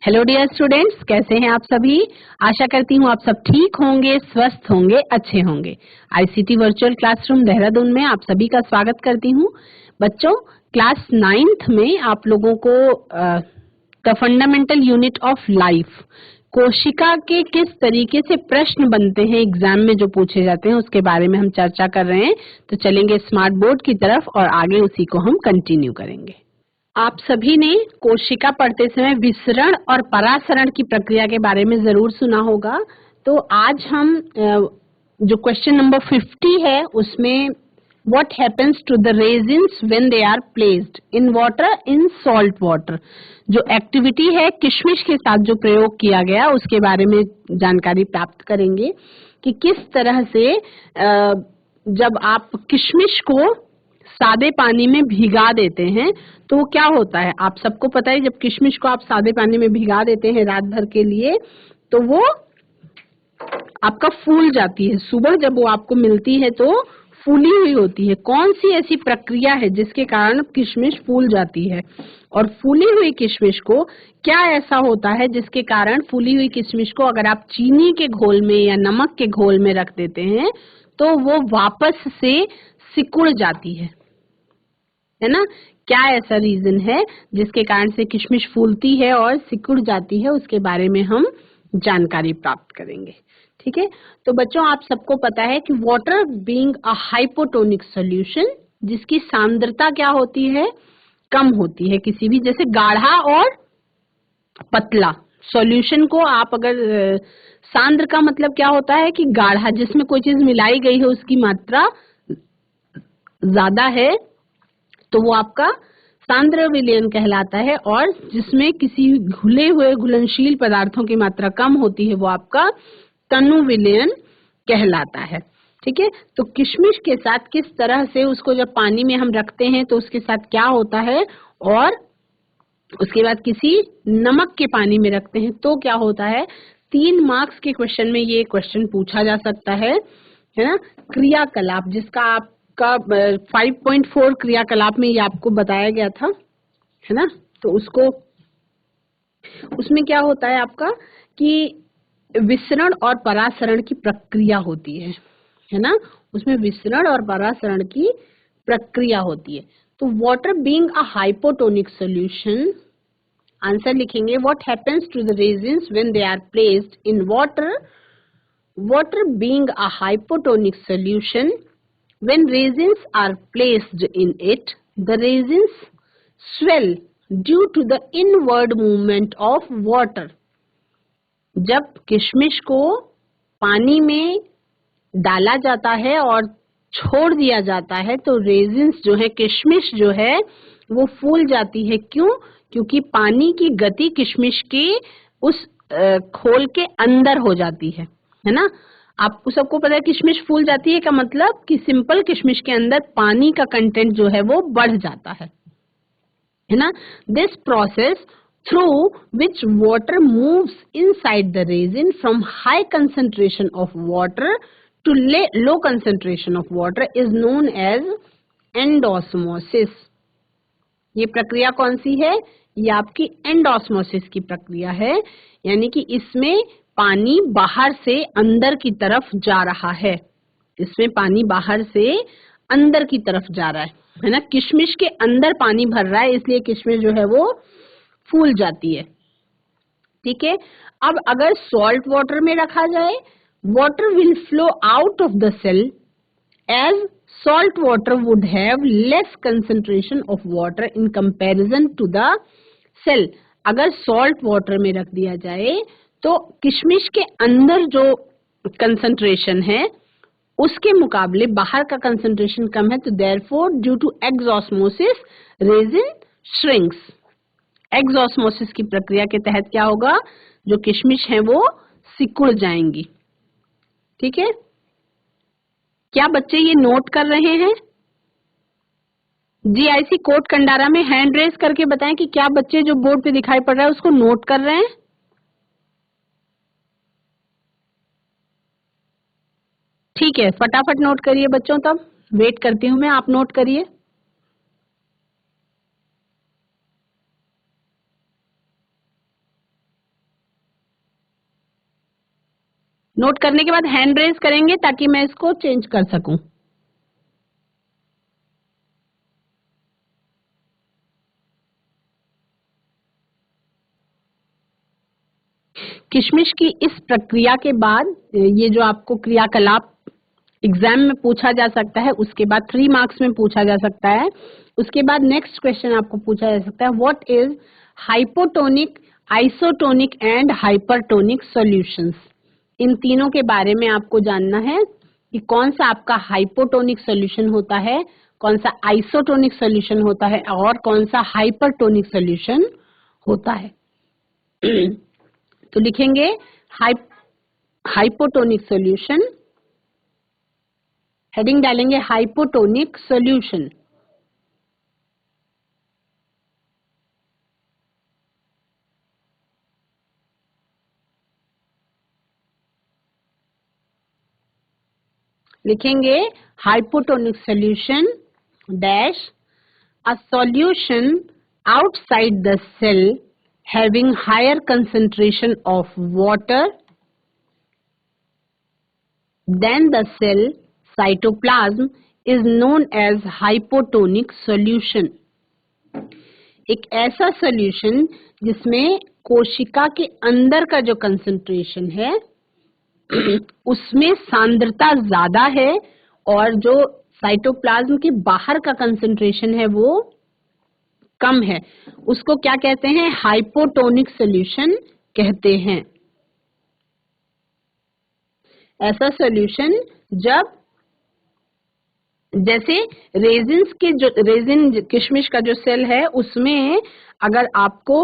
Hello dear students, कैसे हैं आप सभी। आशा करती हूँ आप सब ठीक होंगे, स्वस्थ होंगे, अच्छे होंगे। आईसीटी वर्चुअल क्लासरूम देहरादून में आप सभी का स्वागत करती हूँ। बच्चों, क्लास 9th में आप लोगों को the fundamental unit of life, कोशिका के किस तरीके से प्रश्न बनते हैं एग्जाम में जो पूछे जाते हैं, उसके बारे में हम चर्चा कर रहे हैं। तो चलेंगे स्मार्ट बोर्ड की तरफ और आगे उसी को हम कंटिन्यू करेंगे। आप सभी ने कोशिका पढ़ते समय विसरण और परासरण की प्रक्रिया के बारे में जरूर सुना होगा। तो आज हम जो क्वेश्चन नंबर 50 है उसमें what happens to the resins when they are placed in water in salt water, जो एक्टिविटी है किशमिश के साथ जो प्रयोग किया गया उसके बारे में जानकारी प्राप्त करेंगे कि किस तरह से जब आप किशमिश को सादे पानी में भिगा देते हैं तो क्या होता है। आप सबको पता है, जब किशमिश को आप सादे पानी में भिगा देते हैं रात भर के लिए तो वो आपका फूल जाती है। सुबह जब वो आपको मिलती है तो फूली हुई होती है। कौन सी ऐसी प्रक्रिया है जिसके कारण किशमिश फूल जाती है, और फूली हुई किशमिश को क्या ऐसा होता है जिसके कारण फूली हुई किशमिश को अगर आप चीनी के घोल में या नमक के घोल में रख देते हैं तो वो वापस से सिकुड़ जाती है ना। क्या ऐसा रीजन है जिसके कारण से किशमिश फूलती है और सिकुड़ जाती है, उसके बारे में हम जानकारी प्राप्त करेंगे। ठीक है, तो बच्चों आप सबको पता है कि water being a hypotonic solution, जिसकी सांद्रता क्या होती है, कम होती है। किसी भी जैसे गाढ़ा और पतला सॉल्यूशन को आप अगर सांद्र का मतलब क्या होता है कि गाढ़ा, जिसमें कोई चीज मिलाई गई है उसकी मात्रा ज्यादा है तो वो आपका सांद्र विलयन कहलाता है, और जिसमें किसी घुले हुए घुलनशील पदार्थों की मात्रा कम होती है वो आपका तनु विलयन कहलाता है। ठीक है, तो किशमिश के साथ किस तरह से उसको जब पानी में हम रखते हैं तो उसके साथ क्या होता है, और उसके बाद किसी नमक के पानी में रखते हैं तो क्या होता है। 3 मार्क्स के क्वेश्चन में ये क्वेश्चन पूछा जा सकता है ना। क्रियाकलाप जिसका आपका 5.4 क्रियाकलाप में ये आपको बताया गया था, है ना। तो उसमें क्या होता है आपका कि विसरण और परासरण की प्रक्रिया होती है ना। उसमें विसरण और परासरण की प्रक्रिया होती है। तो water being a hypotonic solution, answer लिखेंगे what happens to the resins when they are placed in water. Water being a hypotonic solution, when resins are placed in it, the resins swell due to the inward movement of water. जब किशमिश को पानी में डाला जाता है और छोड़ दिया जाता है तो रेजिन्स जो है, किशमिश जो है वो फूल जाती है। क्यों? क्योंकि पानी की गति किशमिश के उस खोल के अंदर हो जाती है ना। आपको सबको पता है किशमिश फूल जाती है का मतलब कि सिंपल किशमिश के अंदर पानी का कंटेंट जो है वो बढ़ जाता है ना। This process through which water moves inside the raisin from high concentration of water to low concentration of water is known as endosmosis. ये प्रक्रिया कौन सी है? ये आपकी एंडोस्मोसिस की प्रक्रिया है, यानी कि इसमें पानी बाहर से अंदर की तरफ जा रहा है। इसमें पानी बाहर से अंदर की तरफ जा रहा है ना। किशमिश के अंदर पानी भर रहा है, इसलिए किशमिश जो है वो फूल जाती है। ठीक है, अब अगर सॉल्ट वाटर में रखा जाए, water will flow out of the cell as salt water would have less concentration of water in comparison to the cell. अगर salt water में रख दिया जाए तो किशमिश के अंदर जो कंसंट्रेशन है उसके मुकाबले बाहर का कंसंट्रेशन कम है, तो therefore due to exosmosis resin shrinks. Exosmosis की प्रक्रिया के तहत क्या होगा, जो किशमिश है वो सिकुड़ जाएंगी। ठीक है, क्या बच्चे ये नोट कर रहे हैं? जीआईसी कोट कंडारा में हैंड रेज करके बताएं कि क्या बच्चे जो बोर्ड पे दिखाई पड़ रहा है उसको नोट कर रहे हैं। ठीक है, फटाफट नोट करिए बच्चों, तब वेट करती हूं मैं, आप नोट करिए। नोट करने के बाद हैंड रेज करेंगे ताकि मैं इसको चेंज कर सकूं। किशमिश की इस प्रक्रिया के बाद ये जो आपको क्रियाकलाप एग्जाम में पूछा जा सकता है, उसके बाद 3 मार्क्स में पूछा जा सकता है। उसके बाद नेक्स्ट क्वेश्चन आपको पूछा जा सकता है, what is hypotonic, isotonic and hypertonic solutions. इन तीनों के बारे में आपको जानना है कि कौन सा आपका हाइपोटोनिक सॉल्यूशन होता है, कौन सा आइसोटोनिक सॉल्यूशन होता है और कौन सा हाइपरटोनिक सॉल्यूशन होता है। तो लिखेंगे हाइपोटोनिक सॉल्यूशन, हेडिंग डालेंगे हाइपोटोनिक सॉल्यूशन। लिखेंगे hypotonic solution dash a solution outside the cell having higher concentration of water than the cell cytoplasm is known as hypotonic solution. एक ऐसा सॉल्यूशन जिसमें कोशिका के अंदर का जो कंसंट्रेशन है उसमें सांद्रता ज्यादा है और जो साइटोप्लाज्म के बाहर का कंसंट्रेशन है वो कम है, उसको क्या कहते हैं, हाइपोटोनिक सॉल्यूशन कहते हैं। ऐसा सॉल्यूशन जब जैसे रेजिन किशमिश का जो सेल है उसमें अगर आपको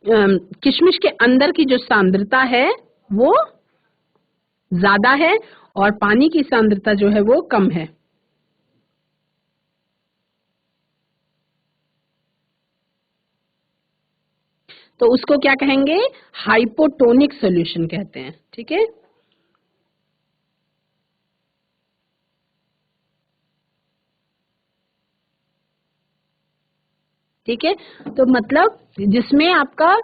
किशमिश के अंदर की जो सांद्रता है वो ज्यादा है और पानी की सांद्रता जो है वो कम है। तो उसको क्या कहेंगे, हाइपोटोनिक सॉल्यूशन कहते हैं। ठीक है, ठीक है। तो मतलब जिसमें आपका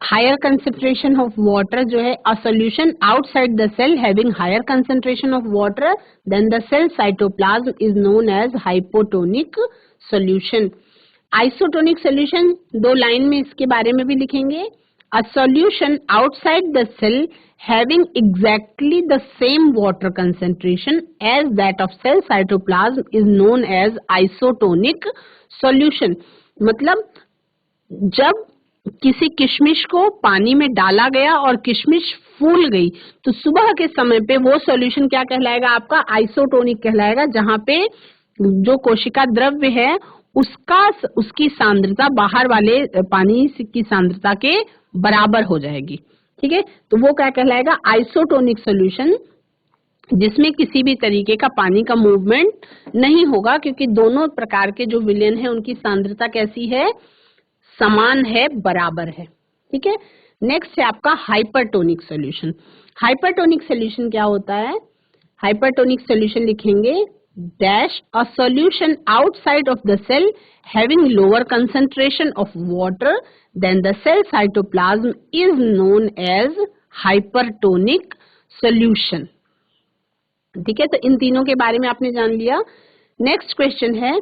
हायर कंसेंट्रेशन ऑफ वाटर जो है, a solution outside the cell having higher concentration of water than the cell cytoplasm is known as hypotonic solution. Isotonic solution 2 line में इसके बारे में भी लिखेंगे, a solution outside the cell having exactly the same water concentration as that of cell cytoplasm is known as isotonic solution। मतलब जब किसी किशमिश को पानी में डाला गया और किशमिश फूल गई तो सुबह के समय पे वो सॉल्यूशन क्या कहलाएगा, आपका आइसोटोनिक कहलाएगा, जहां पे जो कोशिका द्रव्य है उसकी सांद्रता बाहर वाले पानी की सांद्रता के बराबर हो जाएगी। ठीक है, तो वो क्या कहलाएगा, आइसोटोनिक सॉल्यूशन, जिसमें किसी भी तरीके का पानी का मूवमेंट नहीं होगा क्योंकि दोनों प्रकार के जो विलेन है उनकी सांद्रता कैसी है, समान है, बराबर है। ठीक है, नेक्स्ट है आपका हाइपरटोनिक सॉल्यूशन। हाइपरटोनिक सॉल्यूशन क्या होता है, हाइपरटोनिक सॉल्यूशन लिखेंगे dash a solution outside of the cell having lower concentration of water than the cell cytoplasm is known as hypertonic solution। ठीक है, तो इन तीनों के बारे में आपने जान लिया। नेक्स्ट क्वेश्चन है,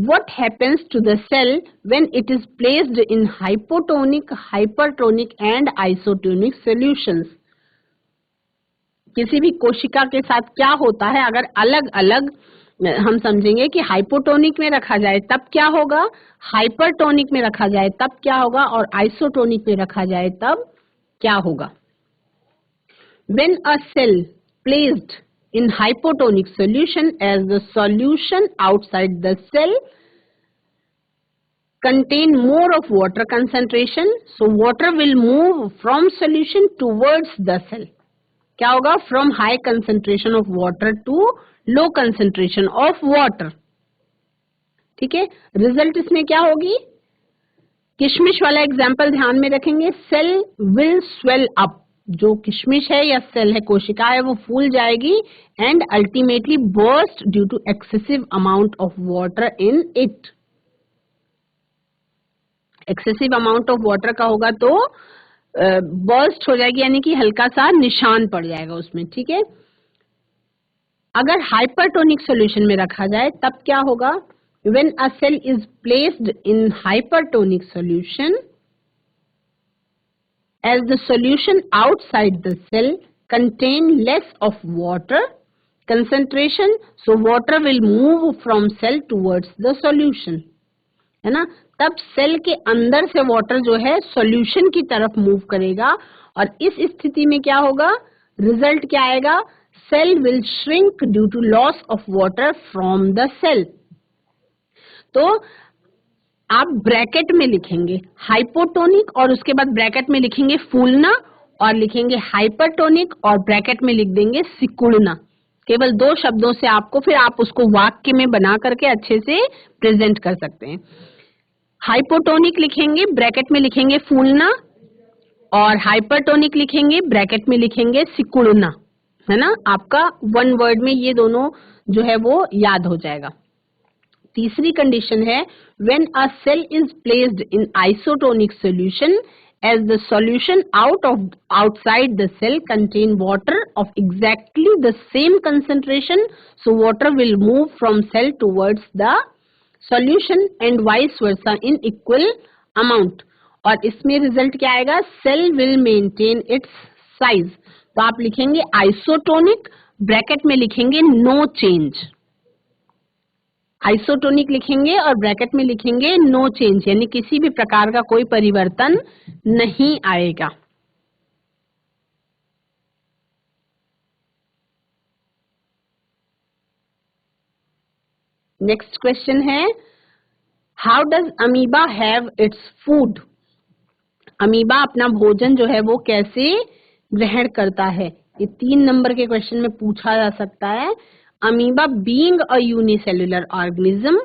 what happens to the cell when it is placed in hypotonic, hypertonic and isotonic solutions। किसी भी कोशिका के साथ क्या होता है अगर अलग अलग हम समझेंगे कि हाइपोटोनिक में रखा जाए तब क्या होगा, हाइपरटोनिक में रखा जाए तब क्या होगा और आइसोटोनिक में रखा जाए तब क्या होगा। When a cell placed in hypotonic solution as the solution outside the cell contain more of water concentration, so water will move from solution towards the cell। क्या होगा, from high concentration of water to low concentration of water. ठीक है, result इसमें क्या होगी, किशमिश वाला example ध्यान में रखेंगे, सेल विल स्वेल अप, जो किशमिश है या सेल है, कोशिका है, वो फूल जाएगी and ultimately burst due to excessive amount of water in it. Excessive amount of water का होगा तो बर्स्ट हो जाएगी, यानी कि हल्का सा निशान पड़ जाएगा उसमें, ठीक है। अगर हाइपरटोनिक सॉल्यूशन में रखा जाए तब क्या होगा? When a cell is placed in hypertonic solution, as the solution outside the cell contain less of water concentration, so water will move from cell towards the solution, है ना। तब सेल के अंदर से वाटर जो है सॉल्यूशन की तरफ मूव करेगा, और इस स्थिति में क्या होगा? रिजल्ट क्या आएगा? Cell will shrink due to loss of water from the cell. तो आप ब्रैकेट में लिखेंगे हाइपोटोनिक और उसके बाद ब्रैकेट में लिखेंगे फूलना, और लिखेंगे हाइपरटोनिक और ब्रैकेट में लिख देंगे सिकुड़ना। केवल 2 शब्दों से आपको फिर आप उसको वाक्य में बना करके अच्छे से प्रेजेंट कर सकते हैं। हाइपोटोनिक लिखेंगे, ब्रैकेट में लिखेंगे फूलना, और हाइपरटोनिक लिखेंगे, ब्रैकेट में लिखेंगे सिकुड़ना, है ना। आपका 1 वर्ड में ये दोनों जो है वो याद हो जाएगा। तीसरी कंडीशन है when a cell is placed in isotonic solution, as the solution outside the cell contain water of exactly the same concentration, so water will move from cell towards the solution and vice versa in equal amount। और इसमें result क्या आएगा? Cell will maintain its size. तो आप लिखेंगे isotonic, bracket में लिखेंगे no change. Isotonic लिखेंगे और ब्रैकेट में लिखेंगे नो चेंज, यानी किसी भी प्रकार का कोई परिवर्तन नहीं आएगा। नेक्स्ट क्वेश्चन है, how does amoeba have its food? Amoeba अपना भोजन जो है वो कैसे ग्रहण करता है? ये 3 नंबर के क्वेश्चन में पूछा जा सकता है। Amoeba being a unicellular organism,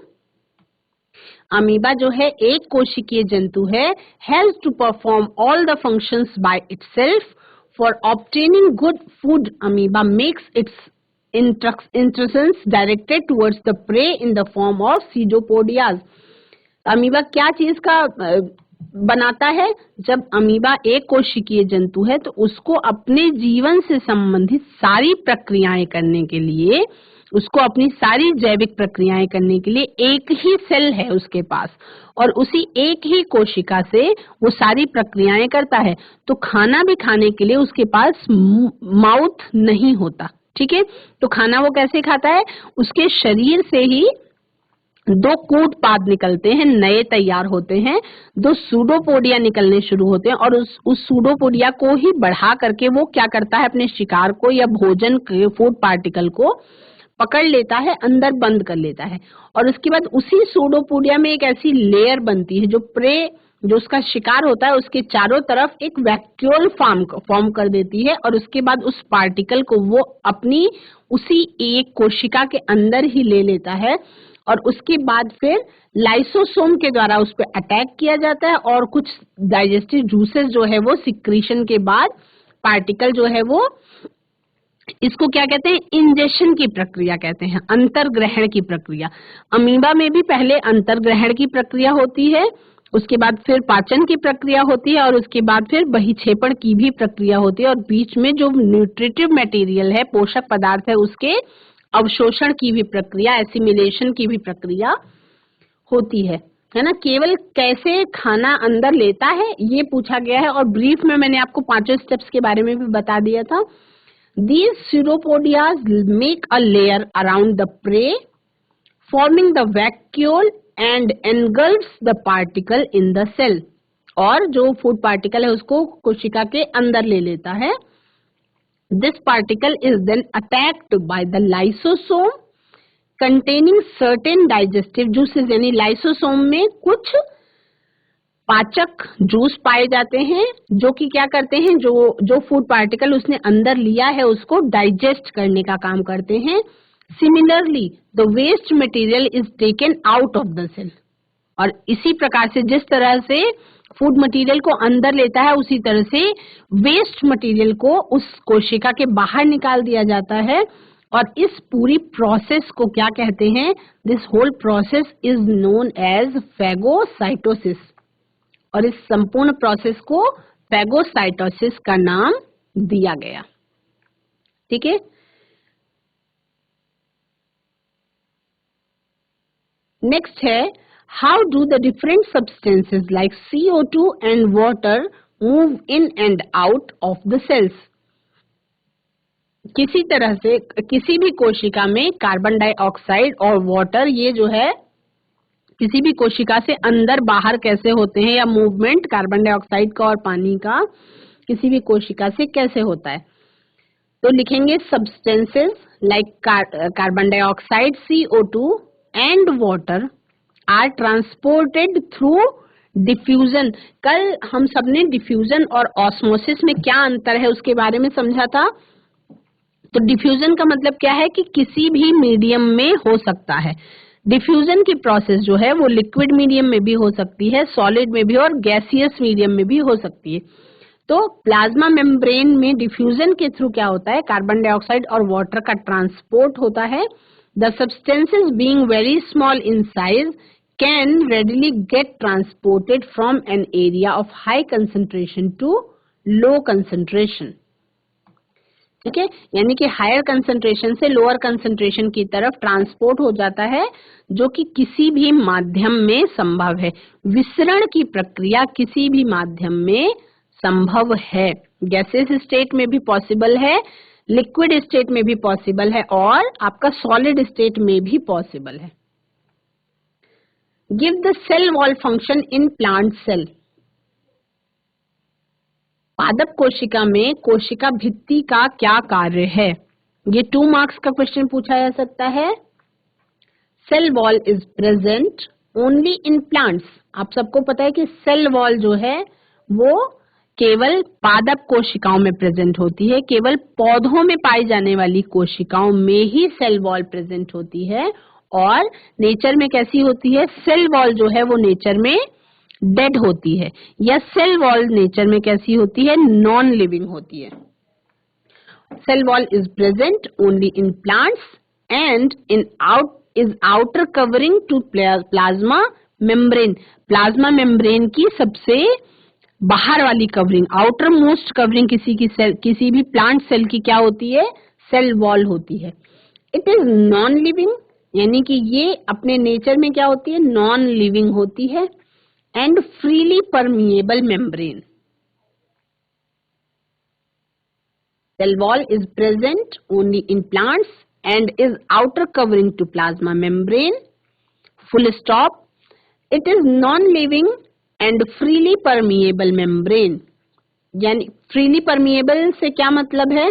amoeba जो है एक कोशिकीय जंतु है, has to perform all the functions by itself. For obtaining good food, amoeba makes its intrusions directed towards the prey in the form of pseudopodias. Amoeba क्या चीज का बनाता है? जब अमीबा एक कोशिकीय जंतु है तो उसको अपने जीवन से संबंधित सारी प्रक्रियाएं करने के लिए, उसको अपनी सारी जैविक प्रक्रियाएं करने के लिए एक ही सेल है उसके पास, और उसी एक ही कोशिका से वो सारी प्रक्रियाएं करता है। तो खाना भी खाने के लिए उसके पास माउथ नहीं होता, ठीक है। तो खाना वो कैसे खाता है? उसके शरीर से ही 2 कूट पाद निकलते हैं, नए तैयार होते हैं, 2 सूडोपोडिया निकलने शुरू होते हैं, और उस सूडोपोडिया को ही बढ़ा करके वो क्या करता है? अपने शिकार को या भोजन के फूड पार्टिकल को पकड़ लेता है, अंदर बंद कर लेता है, और उसके बाद उसी सूडोपोडिया में एक ऐसी लेयर बनती है जो प्रे, जो उसका शिकार होता है, उसके चारों तरफ एक वैक्यूल फॉर्म कर देती है, और उसके बाद उस पार्टिकल को वो अपनी उसी एक कोशिका के अंदर ही ले लेता है, और उसके बाद फिर लाइसोसोम के द्वारा उस पर अटैक किया जाता है, और कुछ डाइजेस्टिव जूसेस जो है वो सिक्रीशन के बाद पार्टिकल जो है वो, इसको क्या कहते हैं? इंजेक्शन की प्रक्रिया कहते हैं, अंतर्ग्रहण की प्रक्रिया। अमीबा में भी पहले अंतर्ग्रहण की प्रक्रिया होती है, उसके बाद फिर पाचन की प्रक्रिया होती है, और उसके बाद फिर बहिक्षेपण की भी प्रक्रिया होती है, और बीच में जो न्यूट्रिटिव मटेरियल है, पोषक पदार्थ है, उसके अवशोषण की भी प्रक्रिया, एसिमिलेशन की भी प्रक्रिया होती है ना। केवल कैसे खाना अंदर लेता है ये पूछा गया है, और ब्रीफ में मैंने आपको 5 स्टेप्स के बारे में भी बता दिया था। These pseudopodias make a layer around the prey, forming the vacuole and engulfs the particle in the cell। और जो फूड पार्टिकल है उसको कोशिका के अंदर ले लेता है। This particle is then attacked by the lysosome containing certain digestive juices, यानी लाइसोसोम में कुछ पाचक जूस पाए जाते हैं जो कि क्या करते हैं, जो फूड पार्टिकल उसने अंदर लिया है उसको डाइजेस्ट करने का काम करते हैं। Similarly the waste material is taken out of the cell, और इसी प्रकार से जिस तरह से फूड मटेरियल को अंदर लेता है उसी तरह से वेस्ट मटेरियल को उस कोशिका के बाहर निकाल दिया जाता है, और इस पूरी प्रोसेस को क्या कहते हैं? This whole process is known as phagocytosis, और इस संपूर्ण प्रोसेस को फेगोसाइटोसिस का नाम दिया गया। ठीक है, नेक्स्ट है how do the different substances like CO2 and water move in and out of the cells. किसी तरह से किसी भी कोशिका में कार्बन डाइऑक्साइड और वाटर, ये जो है किसी भी कोशिका से अंदर बाहर कैसे होते हैं, या मूवमेंट कार्बन डाइऑक्साइड का और पानी का किसी भी कोशिका से कैसे होता है। तो लिखेंगे substances like carbon dioxide CO2 and water are transported through diffusion. कल हम सबने डिफ्यूजन और ऑस्मोसिस में क्या अंतर है उसके बारे में समझा था। तो डिफ्यूजन का मतलब क्या है कि किसी भी मीडियम में हो सकता है। डिफ्यूजन की प्रोसेस जो है वो लिक्विड मीडियम में भी हो सकती है, सॉलिड में भी, और गैसियस मीडियम में भी हो सकती है। तो प्लाज्मा मेम्ब्रेन में डिफ्यूजन के थ्रू क्या होता है, कार्बन डाइऑक्साइड और वाटर का ट्रांसपोर्ट होता है। The substances being very small in size can readily get transported from an area of high concentration to low concentration। ठीक है, यानी कि हायर कंसंट्रेशन से लोअर कंसंट्रेशन की तरफ ट्रांसपोर्ट हो जाता है, जो कि किसी भी माध्यम में संभव है। विसरण की प्रक्रिया किसी भी माध्यम में संभव है। गैसेस स्टेट में भी पॉसिबल है, लिक्विड स्टेट में भी पॉसिबल है, और आपका सॉलिड स्टेट में भी पॉसिबल है। Give the cell wall function in plant cell. पादप कोशिका में कोशिका भित्ति का क्या कार्य है, ये 2 मार्क्स का क्वेश्चन पूछा जा सकता है। Cell wall is present only in plants. आप सबको पता है कि सेल वॉल जो है वो केवल पादप कोशिकाओं में प्रेजेंट होती है। केवल पौधों में पाई जाने वाली कोशिकाओं में ही सेल वॉल प्रेजेंट होती है, और नेचर में कैसी होती है, सेल वॉल जो है वो नेचर में डेड होती है, या सेल वॉल नेचर में कैसी होती है, नॉन लिविंग होती है। Cell wall is present only in plants and is outer covering to plasma membrane. Plasma membrane की सबसे बाहर वाली कवरिंग, आउटर मोस्ट कवरिंग किसी भी प्लांट सेल की क्या होती है, सेल वॉल होती है। इट इज नॉन लिविंग, यानी कि ये अपने नेचर में क्या होती है, नॉन लिविंग होती है। And freely permeable membrane. Cell wall is present only in plants and is outer covering to plasma membrane, full stop. It is non living and freely permeable membrane. यानी freely permeable से क्या मतलब है,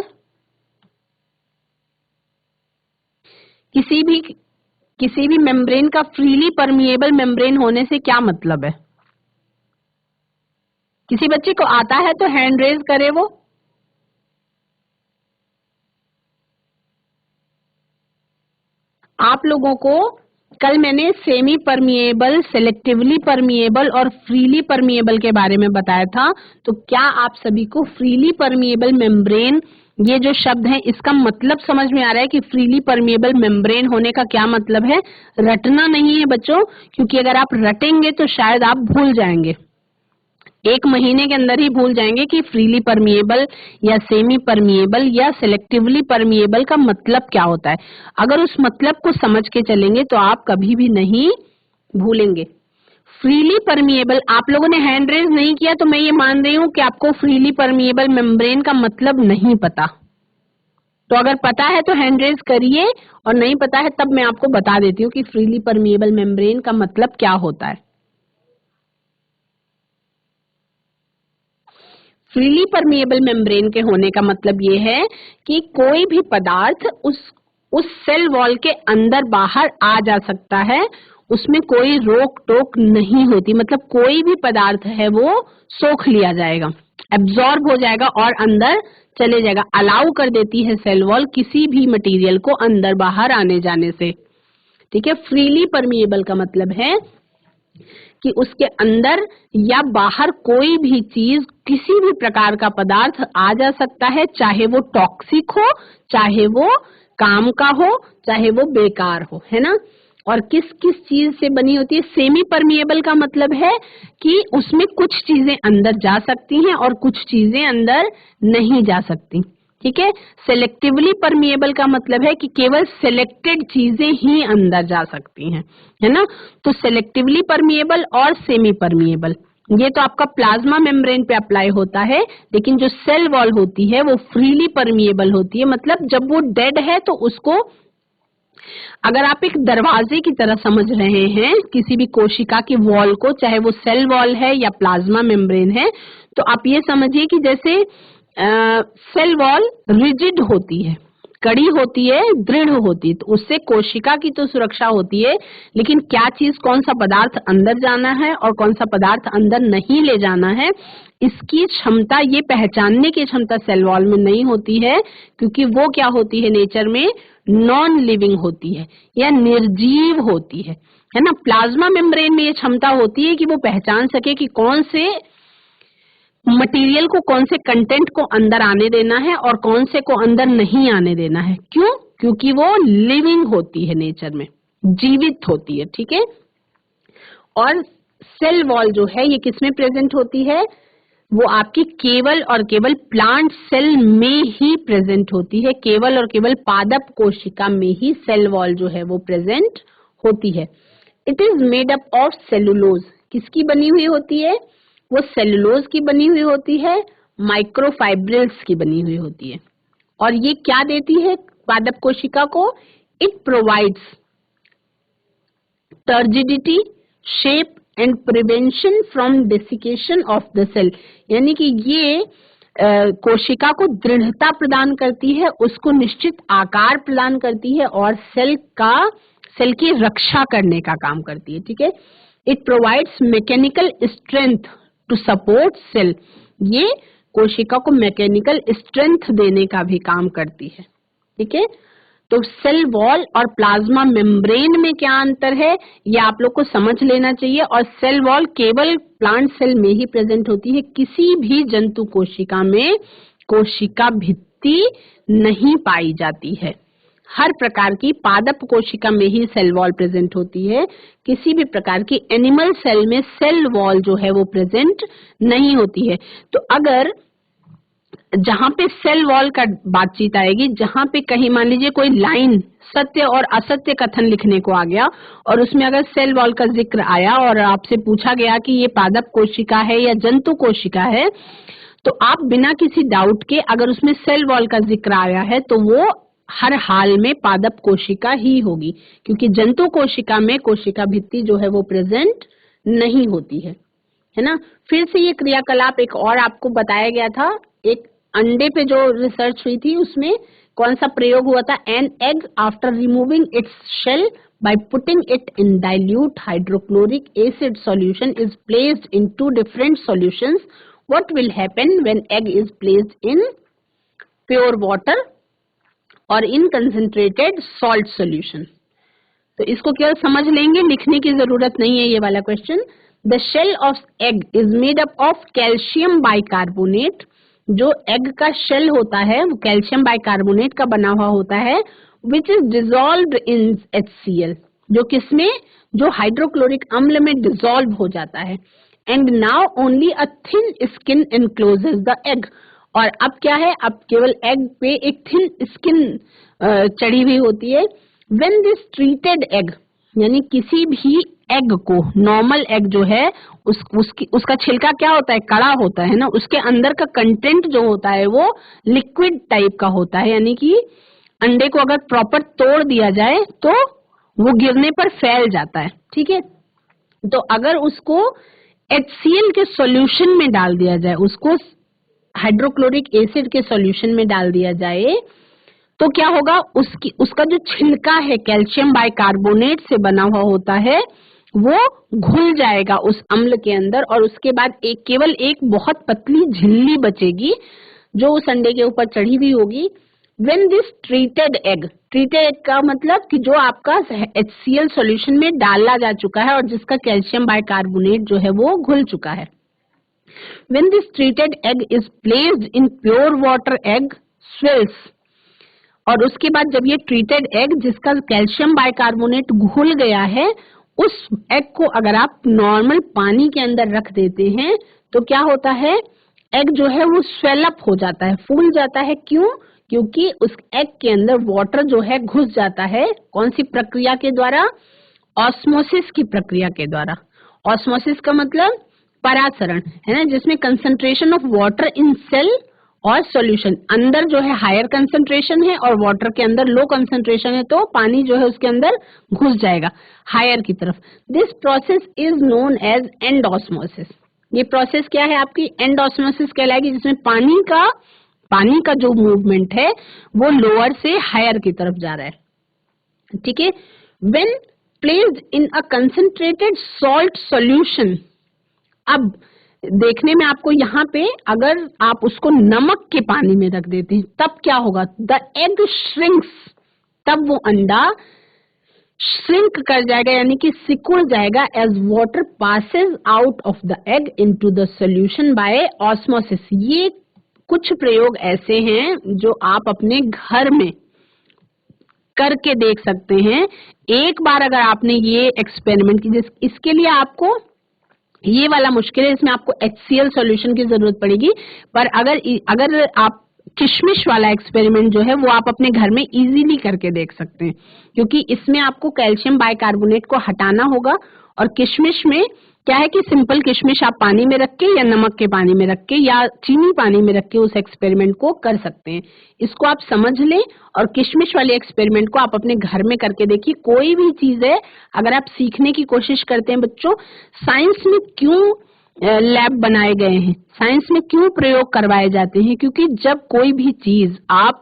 किसी भी membrane का freely permeable membrane होने से क्या मतलब है। किसी बच्चे को आता है तो हैंड रेज करे वो। आप लोगों को कल मैंने सेमी परमिएबल, सेलेक्टिवली परमिएबल और फ्रीली परमिएबल के बारे में बताया था। तो क्या आप सभी को फ्रीली परमिएबल मेम्ब्रेन, ये जो शब्द है, इसका मतलब समझ में आ रहा है कि फ्रीली परमिएबल मेम्ब्रेन होने का क्या मतलब है। रटना नहीं है बच्चों, क्योंकि अगर आप रटेंगे तो शायद आप भूल जाएंगे, 1 महीने के अंदर ही भूल जाएंगे कि फ्रीली परमिएबल या सेमी परमिएबल या सेलेक्टिवली परमिएबल का मतलब क्या होता है। अगर उस मतलब को समझ के चलेंगे तो आप कभी भी नहीं भूलेंगे। फ्रीली परमिएबल, आप लोगों ने हैंड रेज नहीं किया तो मैं ये मान रही हूँ कि आपको फ्रीली परमिएबल मेम्ब्रेन का मतलब नहीं पता। तो अगर पता है तो हैंड रेज करिए, और नहीं पता है तब मैं आपको बता देती हूँ कि फ्रीली परमिएबल मेम्ब्रेन का मतलब क्या होता है। फ्रीली परमिएबल मेम्ब्रेन के होने का मतलब ये है कि कोई भी पदार्थ उस सेल वॉल के अंदर बाहर आ जा सकता है, उसमें कोई रोक टोक नहीं होती। मतलब कोई भी पदार्थ है वो सोख लिया जाएगा, एब्जॉर्ब हो जाएगा और अंदर चले जाएगा। अलाउ कर देती है सेल वॉल किसी भी मटेरियल को अंदर बाहर आने जाने से। ठीक है, फ्रीली परमिएबल का मतलब है कि उसके अंदर या बाहर कोई भी चीज, किसी भी प्रकार का पदार्थ आ जा सकता है, चाहे वो टॉक्सिक हो, चाहे वो काम का हो, चाहे वो बेकार हो, है ना। और किस किस चीज से बनी होती है। सेमी परमिएबल का मतलब है कि उसमें कुछ चीजें अंदर जा सकती हैं और कुछ चीजें अंदर नहीं जा सकती, ठीक है। सेलेक्टिवली परमिएबल का मतलब है कि केवल सिलेक्टेड चीजें ही अंदर जा सकती हैं, है ना। तो सेलेक्टिवली परमिएबल और सेमी परमिएबल, ये तो आपका प्लाज्मा मेम्ब्रेन पे अप्लाई होता है, लेकिन जो सेल वॉल होती है वो फ्रीली परमिएबल होती है। मतलब जब वो डेड है तो उसको अगर आप एक दरवाजे की तरह समझ रहे हैं किसी भी कोशिका की वॉल को, चाहे वो सेल वॉल है या प्लाज्मा मेम्ब्रेन है, तो आप ये समझिए कि जैसे सेल वॉल रिजिड होती है, कड़ी होती है, दृढ़ होती है, तो उससे कोशिका की तो सुरक्षा होती है, लेकिन क्या चीज, कौन सा पदार्थ अंदर जाना है और कौन सा पदार्थ अंदर नहीं ले जाना है, इसकी क्षमता, ये पहचानने की क्षमता सेल वॉल में नहीं होती है, क्योंकि वो क्या होती है नेचर में, नॉन लिविंग होती है या निर्जीव होती है ना। प्लाज्मा मेम्ब्रेन में ये क्षमता होती है कि वो पहचान सके कि कौन से मटेरियल को, कौन से कंटेंट को अंदर आने देना है और कौन से को अंदर नहीं आने देना है। क्यों? क्योंकि वो लिविंग होती है, नेचर में जीवित होती है, ठीक है। और सेल वॉल जो है ये किसमें प्रेजेंट होती है, वो आपकी केवल और केवल प्लांट सेल में ही प्रेजेंट होती है। केवल और केवल पादप कोशिका में ही सेल वॉल जो है वो प्रेजेंट होती है। It is made up of cellulose. किसकी बनी हुई होती है? वो सेलुलोज की बनी हुई होती है, माइक्रोफाइब्रिल्स की बनी हुई होती है। और ये क्या देती है पादप कोशिका को? It provides turgidity, shape and prevention from desiccation of the cell. यानी कि ये कोशिका को दृढ़ता प्रदान करती है, उसको निश्चित आकार प्रदान करती है और सेल की रक्षा करने का काम करती है, ठीक है। It provides mechanical strength to support cell. ये कोशिका को मैकेनिकल स्ट्रेंथ देने का भी काम करती है, ठीक है। तो सेल वॉल और प्लाज्मा मेम्ब्रेन में क्या अंतर है, ये आप लोग को समझ लेना चाहिए। और सेल वॉल केवल प्लांट सेल में ही प्रेजेंट होती है, किसी भी जंतु कोशिका में कोशिका भित्ति नहीं पाई जाती है। हर प्रकार की पादप कोशिका में ही सेल वॉल प्रेजेंट होती है, किसी भी प्रकार की एनिमल सेल में सेल वॉल जो है वो प्रेजेंट नहीं होती है। तो अगर जहां पे सेल वॉल का बातचीत आएगी, जहां पे कहीं मान लीजिए कोई लाइन सत्य और असत्य कथन लिखने को आ गया और उसमें अगर सेल वॉल का जिक्र आया और आपसे पूछा गया कि ये पादप कोशिका है या जंतु कोशिका है, तो आप बिना किसी डाउट के अगर उसमें सेल वॉल का जिक्र आया है तो वो हर हाल में पादप कोशिका ही होगी, क्योंकि जंतु कोशिका में कोशिका भित्ति जो है वो प्रेजेंट नहीं होती है ना। फिर से ये क्रियाकलाप एक और आपको बताया गया था, एक अंडे पे जो रिसर्च हुई थी उसमें कौन सा प्रयोग हुआ था? An egg after removing its shell by putting it in dilute hydrochloric acid solution is placed in two different solutions, what will happen when egg is placed in pure water और in concentrated salt solution. तो इसको केवल समझ लेंगे, लिखने की जरूरत नहीं है ये वाला question. The shell of egg is made up of calcium bicarbonate. जो एग का शेल होता है वो कैल्शियम बाइकार्बोनेट का बना हुआ होता है, which is dissolved in HCl, जो किसमें, जो हाइड्रोक्लोरिक अम्ल में डिजोल्व हो जाता है। And now only a thin skin encloses the egg. और अब क्या है, अब केवल एग पे एक थिन स्किन चढ़ी हुई होती है। व्हेन दिस ट्रीटेड एग, यानी किसी भी एग को, नॉर्मल एग जो है उसका छिलका क्या होता है, कड़ा होता है ना, उसके अंदर का कंटेंट जो होता है वो लिक्विड टाइप का होता है, यानी कि अंडे को अगर प्रॉपर तोड़ दिया जाए तो वो गिरने पर फैल जाता है, ठीक है। तो अगर उसको HCl के सॉल्यूशन में डाल दिया जाए, उसको हाइड्रोक्लोरिक एसिड के सॉल्यूशन में डाल दिया जाए तो क्या होगा, उसका जो छिलका है कैल्शियम बाइकार्बोनेट से बना हुआ होता है वो घुल जाएगा उस अम्ल के अंदर और उसके बाद केवल एक बहुत पतली झिल्ली बचेगी जो उस अंडे के ऊपर चढ़ी हुई होगी। When this treated egg का मतलब कि जो आपका HCl सॉल्यूशन में डाला जा चुका है और जिसका कैल्शियम बाइकार्बोनेट जो है वो घुल चुका है। When this treated egg is placed in pure water, egg swells और उसके बाद जब ये ट्रीटेड एग जिसका कैल्शियम बाइकार्बोनेट घुल गया है, उस एग को अगर आप नॉर्मल पानी के अंदर रख देते हैं तो क्या होता है, एग जो है वो स्वेल अप हो जाता है, फूल जाता है। क्यों? क्योंकि उस एग के अंदर वाटर जो है घुस जाता है। कौन सी प्रक्रिया के द्वारा? ऑस्मोसिस की प्रक्रिया के द्वारा। ऑस्मोसिस का मतलब परासरण है ना, जिसमें concentration of water in cell और सॉल्यूशन, अंदर जो है हायर कंसंट्रेशन है और वाटर के अंदर लो कंसंट्रेशन है, तो पानी जो है उसके अंदर घुस जाएगा हायर की तरफ। This process is known as and osmosis. ये प्रोसेस क्या है आपकी? एंड ऑस्मोसिस कहलाएगी, जिसमें पानी का जो मूवमेंट है वो लोअर से हायर की तरफ जा रहा है। ठीक है। When placed in a concentrated salt solution, अब देखने में आपको यहाँ पे अगर आप उसको नमक के पानी में रख देते हैं तब क्या होगा? द एग श्रिंक्स, तब वो अंडा श्रिंक कर जाएगा यानी कि सिकुड़ जाएगा as water passes out of the egg into the solution by osmosis. ये कुछ प्रयोग ऐसे हैं जो आप अपने घर में करके देख सकते हैं। एक बार अगर आपने ये एक्सपेरिमेंट की, इसके लिए आपको ये वाला मुश्किल है, इसमें आपको HCl सॉल्यूशन की जरूरत पड़ेगी। पर अगर आप किशमिश वाला एक्सपेरिमेंट जो है वो आप अपने घर में इजीली करके देख सकते हैं, क्योंकि इसमें आपको कैल्शियम बाइकार्बोनेट को हटाना होगा। और किशमिश में क्या है कि सिंपल किशमिश आप पानी में रख के या नमक के पानी में रख के या चीनी पानी में रख के उस एक्सपेरिमेंट को कर सकते हैं। इसको आप समझ लें और किशमिश वाले एक्सपेरिमेंट को आप अपने घर में करके देखिए। कोई भी चीज है अगर आप सीखने की कोशिश करते हैं बच्चों, साइंस में क्यों लैब बनाए गए हैं, साइंस में क्यों प्रयोग करवाए जाते हैं? क्योंकि जब कोई भी चीज आप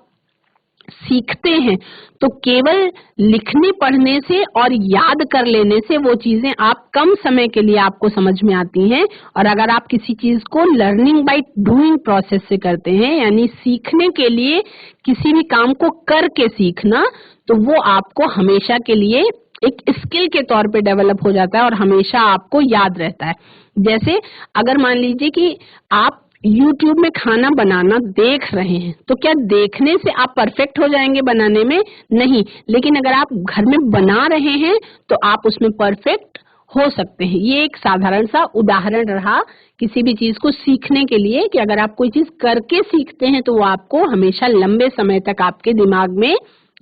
सीखते हैं तो केवल लिखने पढ़ने से और याद कर लेने से वो चीजें आप कम समय के लिए आपको समझ में आती हैं। और अगर आप किसी चीज को लर्निंग बाय डूइंग प्रोसेस से करते हैं, यानी सीखने के लिए किसी भी काम को करके सीखना, तो वो आपको हमेशा के लिए एक स्किल के तौर पे डेवलप हो जाता है और हमेशा आपको याद रहता है। जैसे अगर मान लीजिए कि आप YouTube में खाना बनाना देख रहे हैं, तो क्या देखने से आप परफेक्ट हो जाएंगे बनाने में? नहीं। लेकिन अगर आप घर में बना रहे हैं तो आप उसमें परफेक्ट हो सकते हैं। ये एक साधारण सा उदाहरण रहा किसी भी चीज को सीखने के लिए कि अगर आप कोई चीज करके सीखते हैं तो वो आपको हमेशा लंबे समय तक आपके दिमाग में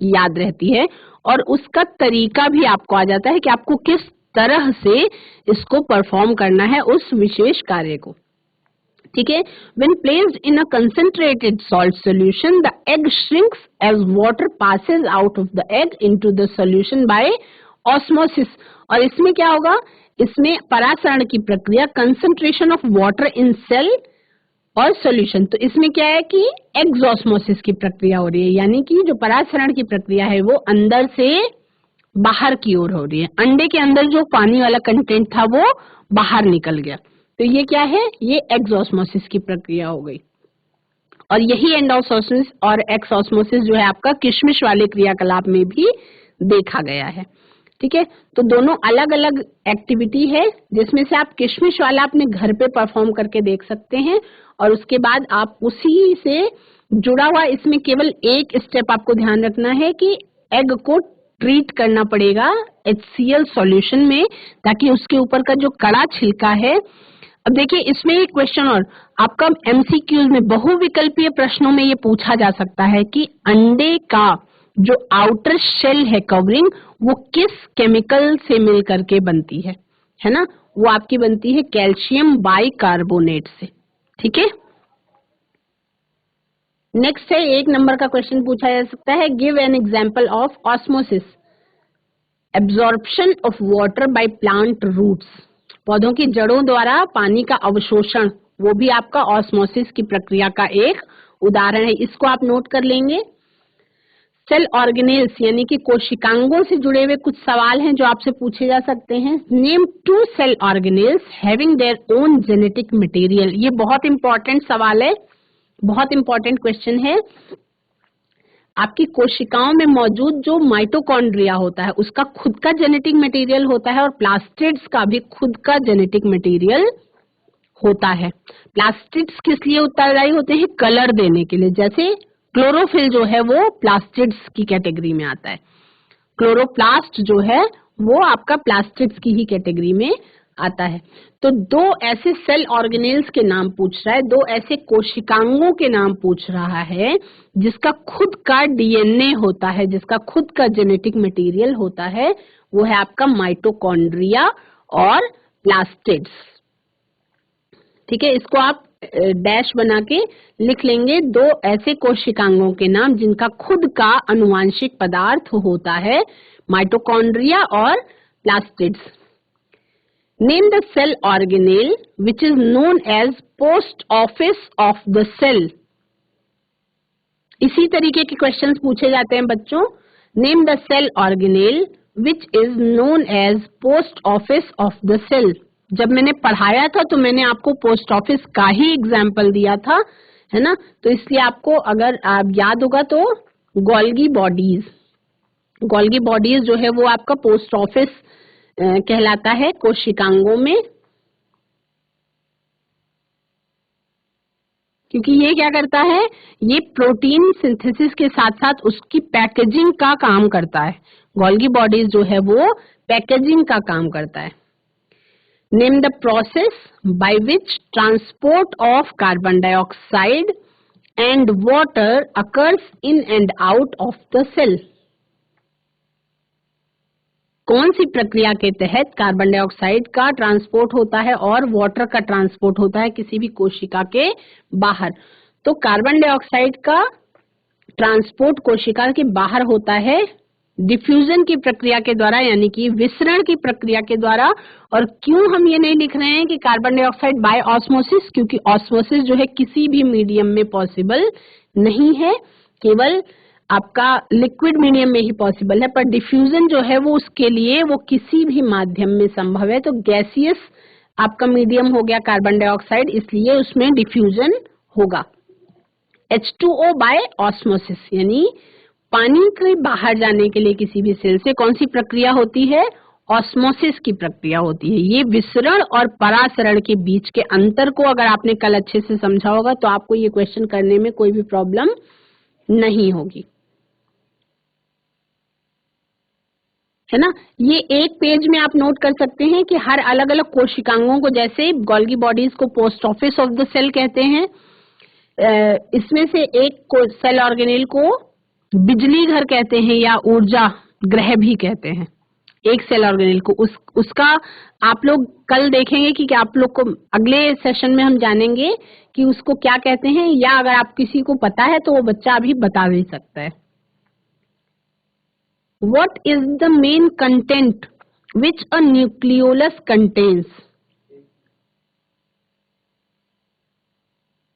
याद रहती है और उसका तरीका भी आपको आ जाता है कि आपको किस तरह से इसको परफॉर्म करना है उस विशेष कार्य को। ठीक है। When placed in a concentrated salt solution, the egg shrinks as water passes out of the egg into the solution by osmosis। और इसमें क्या होगा? इसमें परासरण की प्रक्रिया, concentration of water in cell और सॉल्यूशन, तो इसमें क्या है कि एक्सॉस्मोसिस की प्रक्रिया हो रही है, यानी कि जो परासरण की प्रक्रिया है वो अंदर से बाहर की ओर हो रही है। अंडे के अंदर जो पानी वाला कंटेंट था वो बाहर निकल गया, तो ये क्या है? ये एक्सॉस्मोसिस की प्रक्रिया हो गई। और यही एंडोसोसिस और एक्सॉस्मोसिस जो है आपका किशमिश वाले क्रियाकलाप में भी देखा गया है। ठीक है। तो दोनों अलग अलग एक्टिविटी है जिसमें से आप किशमिश वाला अपने घर पे परफॉर्म करके देख सकते हैं और उसके बाद आप उसी से जुड़ा हुआ, इसमें केवल एक स्टेप आपको ध्यान रखना है कि एग को ट्रीट करना पड़ेगा HCl सॉल्यूशन में, ताकि उसके ऊपर का जो कड़ा छिलका है। अब देखिए इसमें एक क्वेश्चन और आपका MCQs में बहुविकल्पीय प्रश्नों में ये पूछा जा सकता है कि अंडे का जो आउटर शेल है कवरिंग वो किस केमिकल से मिल करके बनती है ना? वो आपकी बनती है कैल्शियम बाइकार्बोनेट से। ठीक है। नेक्स्ट है 1 नंबर का क्वेश्चन पूछा जा सकता है, give an example of osmosis, absorption of water by plant roots. पौधों की जड़ों द्वारा पानी का अवशोषण, वो भी आपका ऑस्मोसिस की प्रक्रिया का एक उदाहरण है। इसको आप नोट कर लेंगे। सेल ऑर्गेनेल्स यानी कि कोशिकांगों से जुड़े हुए कुछ सवाल हैं जो आपसे पूछे जा सकते हैं। Name 2 cell organelles having their own genetic material. ये बहुत इंपॉर्टेंट सवाल है, बहुत इंपॉर्टेंट क्वेश्चन है। आपकी कोशिकाओं में मौजूद जो माइटोकॉन्ड्रिया होता है उसका खुद का जेनेटिक मटेरियल होता है और प्लास्टिड्स का भी खुद का जेनेटिक मटेरियल होता है। प्लास्टिड्स किस लिए उत्तरदायी होते हैं? कलर देने के लिए। जैसे क्लोरोफिल जो है वो प्लास्टिड्स की कैटेगरी में आता है। क्लोरोप्लास्ट जो है वो आपका प्लास्टिड्स की ही कैटेगरी में आता है। तो दो ऐसे सेल ऑर्गेनेल्स के नाम पूछ रहा है, दो ऐसे कोशिकांगों के नाम पूछ रहा है जिसका खुद का डीएनए होता है, जिसका खुद का जेनेटिक मटेरियल होता है, वो है आपका माइटोकॉन्ड्रिया और प्लास्टिड्स। ठीक है, इसको आप डैश बना के लिख लेंगे, दो ऐसे कोशिकांगों के नाम जिनका खुद का अनुवांशिक पदार्थ होता है, माइटोकॉन्ड्रिया और plastids. Name the cell organelle which is known as post office of the cell. इसी तरीके के क्वेश्चंस पूछे जाते हैं बच्चों। Name the cell organelle which is known as post office of the cell. जब मैंने पढ़ाया था तो मैंने आपको पोस्ट ऑफिस का ही एग्जाम्पल दिया था, है ना, तो इसलिए आपको अगर आप याद होगा तो गोल्गी बॉडीज, गोल्गी बॉडीज जो है वो आपका पोस्ट ऑफिस कहलाता है कोशिकांगों में, क्योंकि ये क्या करता है, ये प्रोटीन सिंथेसिस के साथ साथ उसकी पैकेजिंग का काम करता है। गोल्गी बॉडीज जो है वो पैकेजिंग का काम करता है। Name the process by which transport of carbon dioxide and water occurs in and out of the cell. कौन सी प्रक्रिया के तहत कार्बन डाइऑक्साइड का ट्रांसपोर्ट होता है और वाटर का ट्रांसपोर्ट होता है किसी भी कोशिका के बाहर? तो कार्बन डाइऑक्साइड का ट्रांसपोर्ट कोशिका के बाहर होता है डिफ्यूजन की प्रक्रिया के द्वारा, यानी कि विसरण की प्रक्रिया के द्वारा। और क्यों हम ये नहीं लिख रहे हैं कि कार्बन डाइऑक्साइड बाय ऑस्मोसिस? क्योंकि ऑस्मोसिस जो है किसी भी मीडियम में पॉसिबल नहीं है, केवल आपका लिक्विड मीडियम में ही पॉसिबल है। पर डिफ्यूजन जो है वो उसके लिए वो किसी भी माध्यम में संभव है। तो गैसियस आपका मीडियम हो गया कार्बन डाइऑक्साइड, इसलिए उसमें डिफ्यूजन होगा। H2O बाय ऑस्मोसिस, यानी पानी के बाहर जाने के लिए किसी भी सेल से कौन सी प्रक्रिया होती है? ऑस्मोसिस की प्रक्रिया होती है। ये विसरण और परासरण के बीच के अंतर को अगर आपने कल अच्छे से समझा होगा तो आपको ये क्वेश्चन करने में कोई भी प्रॉब्लम नहीं होगी, है ना। ये एक पेज में आप नोट कर सकते हैं कि हर अलग अलग कोशिकांगों को, जैसे गोल्गी बॉडीज को post office of the cell कहते हैं, इसमें से एक सेल ऑर्गेनेल को बिजली घर कहते हैं या ऊर्जा ग्रह भी कहते हैं। एक सेल ऑर्गेनेल को उसका आप लोग कल देखेंगे कि आप लोग को अगले सेशन में हम जानेंगे कि उसको क्या कहते हैं, या अगर आप किसी को पता है तो वो बच्चा अभी बता भी सकता है। What is the main content which a nucleolus contains?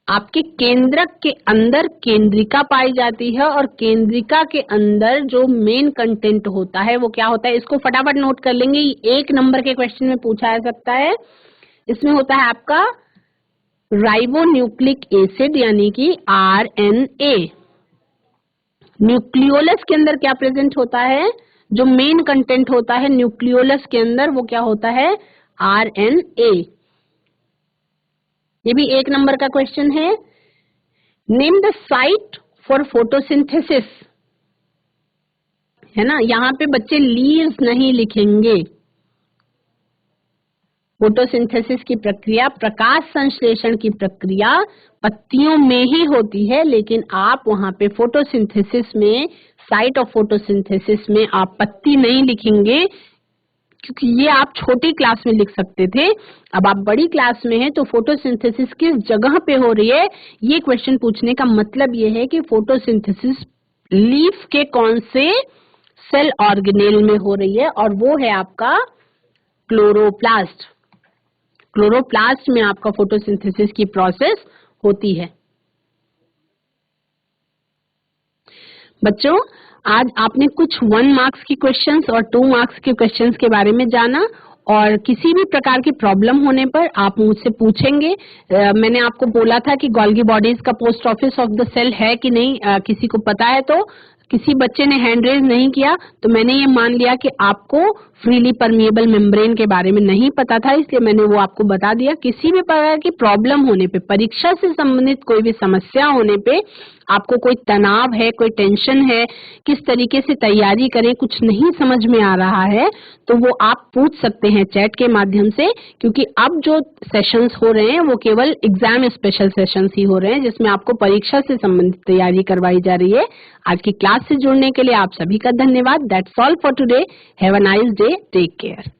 आपके केंद्रक के अंदर केंद्रिका पाई जाती है और केंद्रिका के अंदर जो मेन कंटेंट होता है वो क्या होता है? इसको फटाफट नोट कर लेंगे, एक नंबर के क्वेश्चन में पूछा जा सकता है। इसमें होता है आपका राइबोन्यूक्लिक एसिड यानी कि RNA। न्यूक्लियोलस के अंदर क्या प्रेजेंट होता है? जो मेन कंटेंट होता है न्यूक्लियोलस के अंदर वो क्या होता है? RNA। ये भी एक नंबर का क्वेश्चन है। Name the site for photosynthesis, है ना, यहाँ पे बच्चे लीव्स नहीं लिखेंगे। फोटोसिंथेसिस की प्रक्रिया, प्रकाश संश्लेषण की प्रक्रिया पत्तियों में ही होती है, लेकिन आप वहां पे फोटोसिंथेसिस में, साइट ऑफ फोटोसिंथेसिस में आप पत्ती नहीं लिखेंगे, क्योंकि ये आप छोटी क्लास में लिख सकते थे। अब आप बड़ी क्लास में हैं तो फोटोसिंथेसिस किस जगह पे हो रही है, ये क्वेश्चन पूछने का मतलब ये है कि फोटोसिंथेसिस लीफ के कौन से सेल ऑर्गेनेल में हो रही है, और वो है आपका क्लोरोप्लास्ट। क्लोरोप्लास्ट में आपका फोटोसिंथेसिस की प्रोसेस होती है। बच्चों, आज आपने कुछ 1 मार्क्स की क्वेश्चंस और 2 मार्क्स के क्वेश्चंस के बारे में जाना, और किसी भी प्रकार की प्रॉब्लम होने पर आप मुझसे पूछेंगे। मैंने आपको बोला था कि गोल्गी बॉडीज का post office of the cell है कि नहीं, किसी को पता है तो किसी बच्चे ने हैंड रेज नहीं किया तो मैंने ये मान लिया कि आपको फ्रीली परमिएबल मेम्ब्रेन के बारे में नहीं पता था, इसलिए मैंने वो आपको बता दिया। किसी भी प्रकार की प्रॉब्लम होने पे, परीक्षा से संबंधित कोई भी समस्या होने पे, आपको कोई तनाव है, कोई टेंशन है, किस तरीके से तैयारी करें, कुछ नहीं समझ में आ रहा है, तो वो आप पूछ सकते हैं चैट के माध्यम से, क्योंकि अब जो सेशंस हो रहे हैं वो केवल एग्जाम स्पेशल सेशंस ही हो रहे हैं, जिसमें आपको परीक्षा से संबंधित तैयारी करवाई जा रही है। आज की क्लास से जुड़ने के लिए आप सभी का धन्यवाद। That's all for today. Have a nice day. Take care.